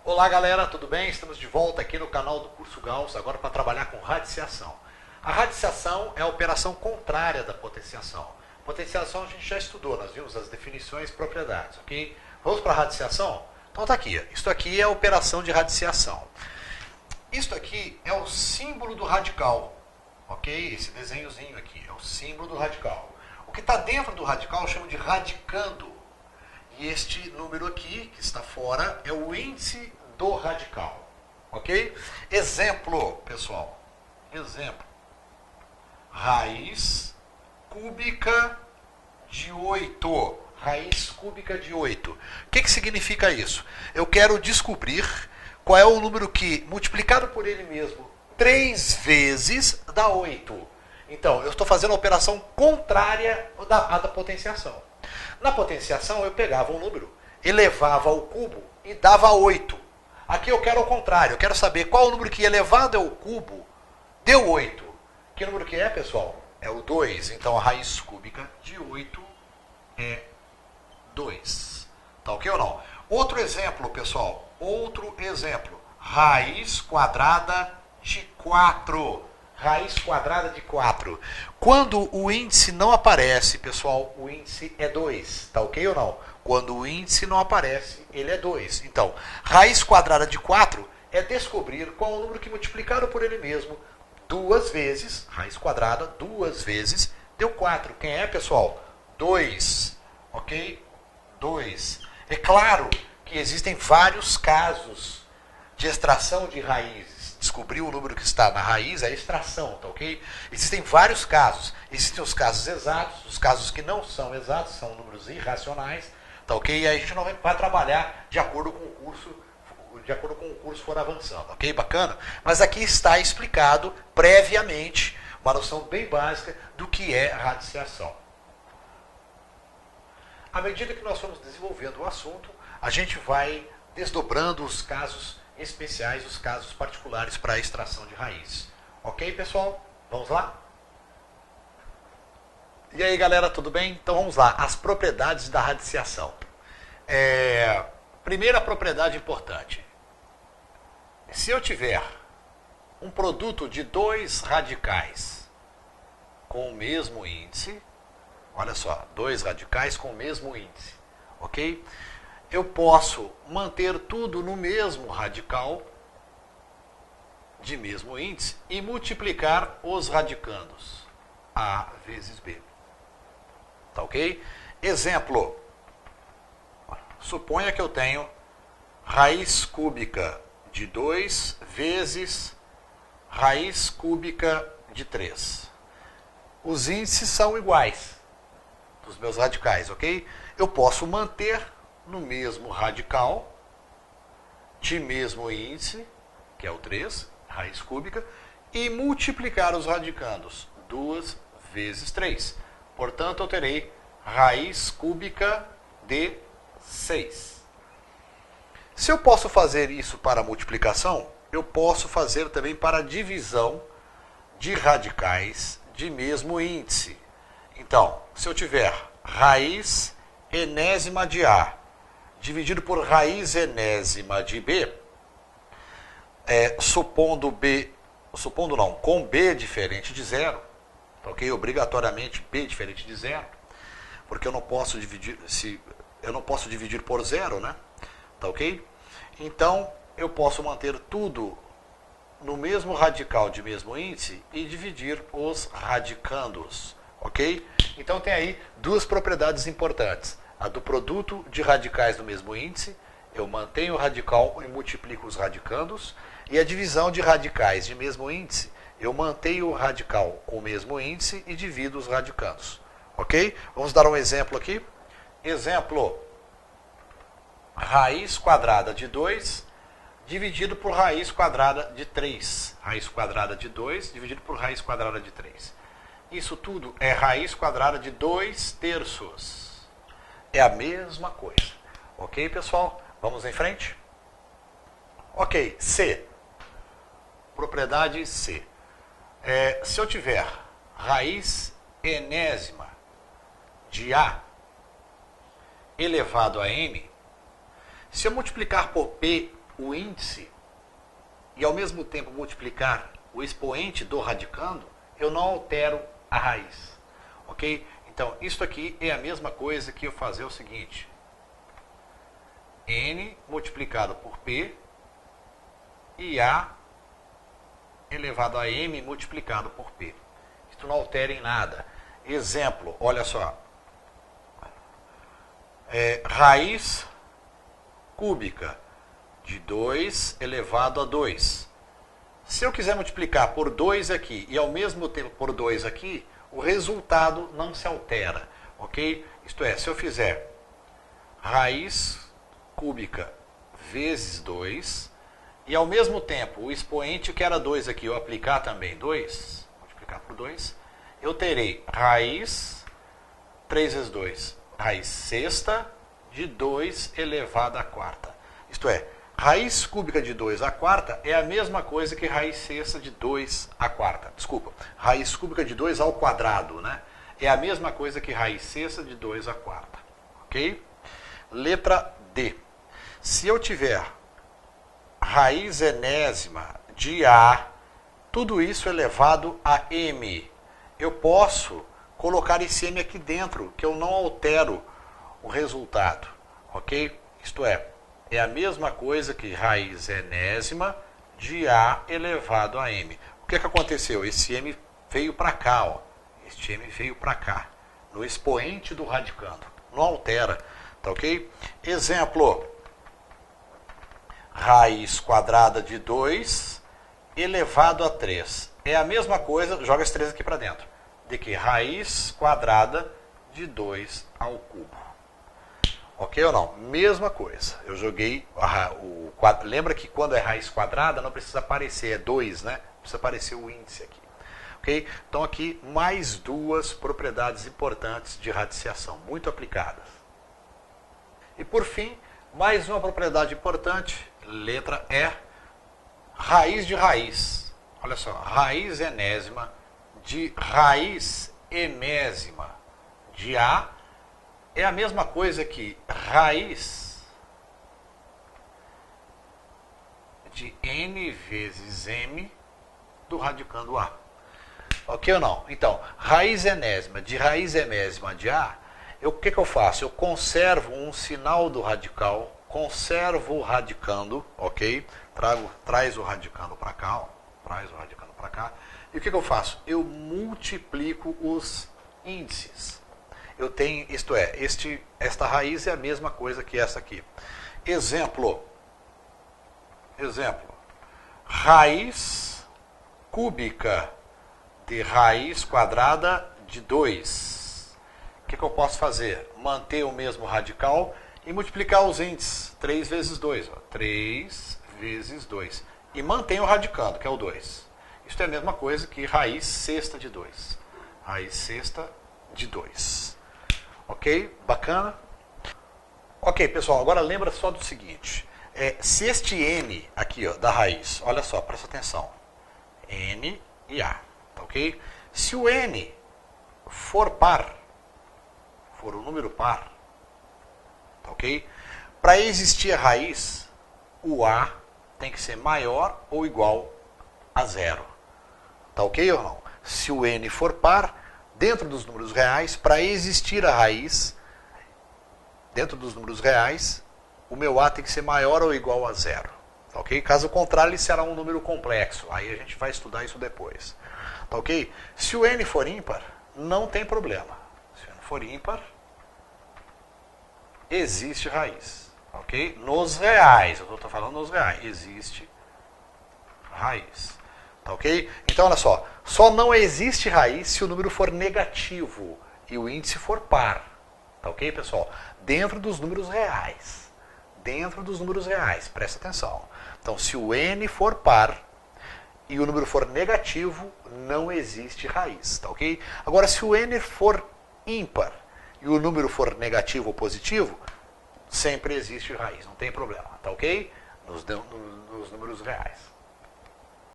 Olá galera, tudo bem? Estamos de volta aqui no canal do Curso Gauss, agora para trabalhar com radiciação. A radiciação é a operação contrária da potenciação. Potenciação a gente já estudou, nós vimos as definições e propriedades, ok? Vamos para a radiciação? Então tá aqui, isto aqui é a operação de radiciação. Isto aqui é o símbolo do radical, ok? Esse desenhozinho aqui é o símbolo do radical. O que está dentro do radical eu chamo de radicando. E este número aqui, que está fora, é o índice do radical. Ok? Exemplo, pessoal. Exemplo. Raiz cúbica de 8. Raiz cúbica de 8. O que significa isso? Eu quero descobrir qual é o número que, multiplicado por ele mesmo, 3 vezes dá 8. Então, eu estou fazendo a operação contrária à da potenciação. Na potenciação, eu pegava um número, elevava ao cubo e dava 8. Aqui eu quero o contrário, eu quero saber qual o número que elevado ao cubo deu 8. Que número que é, pessoal? É o 2. Então, a raiz cúbica de 8 é 2. Tá ok ou não? Outro exemplo, pessoal. Outro exemplo. Raiz quadrada de 4. Raiz quadrada de 4. Quando o índice não aparece, pessoal, o índice é 2. Tá ok ou não? Quando o índice não aparece, ele é 2. Então, raiz quadrada de 4 é descobrir qual é o número que multiplicado por ele mesmo, 2 vezes, raiz quadrada, 2 vezes, deu 4. Quem é, pessoal? 2. Ok? 2. É claro que existem vários casos de extração de raízes. Descobrir o número que está na raiz é a extração, tá ok? Existem vários casos. Existem os casos exatos, os casos que não são exatos, são números irracionais, tá ok? E aí a gente não vai trabalhar de acordo com o curso for avançando, ok? Bacana? Mas aqui está explicado previamente uma noção bem básica do que é a radiciação. À medida que nós formos desenvolvendo o assunto, a gente vai desdobrando os casos especiais, os casos particulares para a extração de raiz. Ok, pessoal? Vamos lá? E aí, galera, tudo bem? Então vamos lá, as propriedades da radiciação. Primeira propriedade importante. Se eu tiver um produto de 2 radicais com o mesmo índice, olha só, 2 radicais com o mesmo índice, ok? Eu posso manter tudo no mesmo radical, de mesmo índice, e multiplicar os radicandos. A vezes B. Tá ok? Exemplo. Suponha que eu tenho raiz cúbica de 2 vezes raiz cúbica de 3. Os índices são iguais dos meus radicais, ok? Eu posso manter no mesmo radical, de mesmo índice, que é o 3, raiz cúbica, e multiplicar os radicandos, 2 vezes 3. Portanto, eu terei raiz cúbica de 6. Se eu posso fazer isso para multiplicação, eu posso fazer também para divisão de radicais de mesmo índice. Então, se eu tiver raiz enésima de A dividido por raiz enésima de B, com B diferente de zero, ok? Obrigatoriamente B diferente de zero, porque eu não posso dividir por zero, né? Tá ok? Então, eu posso manter tudo no mesmo radical de mesmo índice e dividir os radicandos, ok? Então tem aí duas propriedades importantes. A do produto de radicais do mesmo índice, eu mantenho o radical e multiplico os radicandos. E a divisão de radicais de mesmo índice, eu mantenho o radical com o mesmo índice e divido os radicandos. Ok? Vamos dar um exemplo aqui. Exemplo. Raiz quadrada de 2 dividido por raiz quadrada de 3. Raiz quadrada de 2 dividido por raiz quadrada de 3. Isso tudo é raiz quadrada de 2 terços. É a mesma coisa. Ok, pessoal? Vamos em frente? Ok, C. Propriedade C. Se eu tiver raiz enésima de A elevado a M, se eu multiplicar por o índice e ao mesmo tempo multiplicar o expoente do radicando, eu não altero a raiz. Ok? Então, isso aqui é a mesma coisa que eu fazer o seguinte. N multiplicado por P e A elevado a M multiplicado por P. Isso não altera em nada. Exemplo, olha só. Raiz cúbica de 2 elevado a 2. Se eu quiser multiplicar por 2 aqui e ao mesmo tempo por 2 aqui, o resultado não se altera, ok? Isto é, se eu fizer raiz cúbica vezes 2 e ao mesmo tempo o expoente que era 2 aqui, eu aplicar também 2, multiplicar por 2, eu terei raiz 3 vezes 2, raiz sexta de 2 elevado à quarta. Isto é, raiz cúbica de 2 à quarta é a mesma coisa que raiz sexta de 2 à quarta. Desculpa, raiz cúbica de 2 ao quadrado, né? É a mesma coisa que raiz sexta de 2 à quarta. Ok? Letra D. Se eu tiver raiz enésima de A, tudo isso elevado a M, eu posso colocar esse M aqui dentro, que eu não altero o resultado. Ok? Isto é a mesma coisa que raiz enésima de A elevado a M. O que aconteceu? Esse M veio para cá, ó. Este M veio para cá, no expoente do radicando. Não altera, tá ok? Exemplo, raiz quadrada de 2 elevado a 3. É a mesma coisa, joga esse 3 aqui para dentro, de que raiz quadrada de 2 ao cubo. Ok ou não? Mesma coisa. Eu joguei o quadrado. Lembra que quando é raiz quadrada não precisa aparecer, é 2, né? Precisa aparecer o índice aqui. Ok? Então aqui mais duas propriedades importantes de radiciação, muito aplicadas. E por fim, mais uma propriedade importante, letra E, raiz de raiz. Olha só, raiz enésima de raiz enésima de A é a mesma coisa que raiz de N vezes M do radicando A. Ok ou não? Então, raiz enésima de A, o que eu faço? Eu conservo um sinal do radical, conservo o radicando, ok? Traz o radicando para cá, ó, traz o radicando para cá. E o que eu faço? Eu multiplico os índices. Eu tenho, isto é, esta raiz é a mesma coisa que essa aqui. Exemplo, raiz cúbica de raiz quadrada de 2. O que eu posso fazer? Manter o mesmo radical e multiplicar os índices. 3 vezes 2. Ó. 3 vezes 2. E mantém o radicando, que é o 2. Isso é a mesma coisa que raiz sexta de 2. Raiz sexta de 2. Ok? Bacana? Ok, pessoal, agora lembra só do seguinte. Se este N aqui, ó, da raiz, olha só, presta atenção. N e A. Tá ok? Se o N for par, for um número par, tá ok? Para existir a raiz, o A tem que ser maior ou igual a 0. Tá ok ou não? Se o N for par, dentro dos números reais, para existir a raiz, dentro dos números reais, o meu A tem que ser maior ou igual a 0. Tá ok? Caso contrário, ele será um número complexo. Aí a gente vai estudar isso depois. Tá ok? Se o N for ímpar, não tem problema. Se o N for ímpar, existe raiz. Ok? Nos reais, eu estou falando nos reais, existe raiz. Tá ok? Então, olha só não existe raiz se o número for negativo e o índice for par. Tá ok, pessoal? Dentro dos números reais. Dentro dos números reais, presta atenção. Então, se o N for par e o número for negativo, não existe raiz, tá ok? Agora, se o N for ímpar e o número for negativo ou positivo, sempre existe raiz, não tem problema, tá ok? Nos números reais.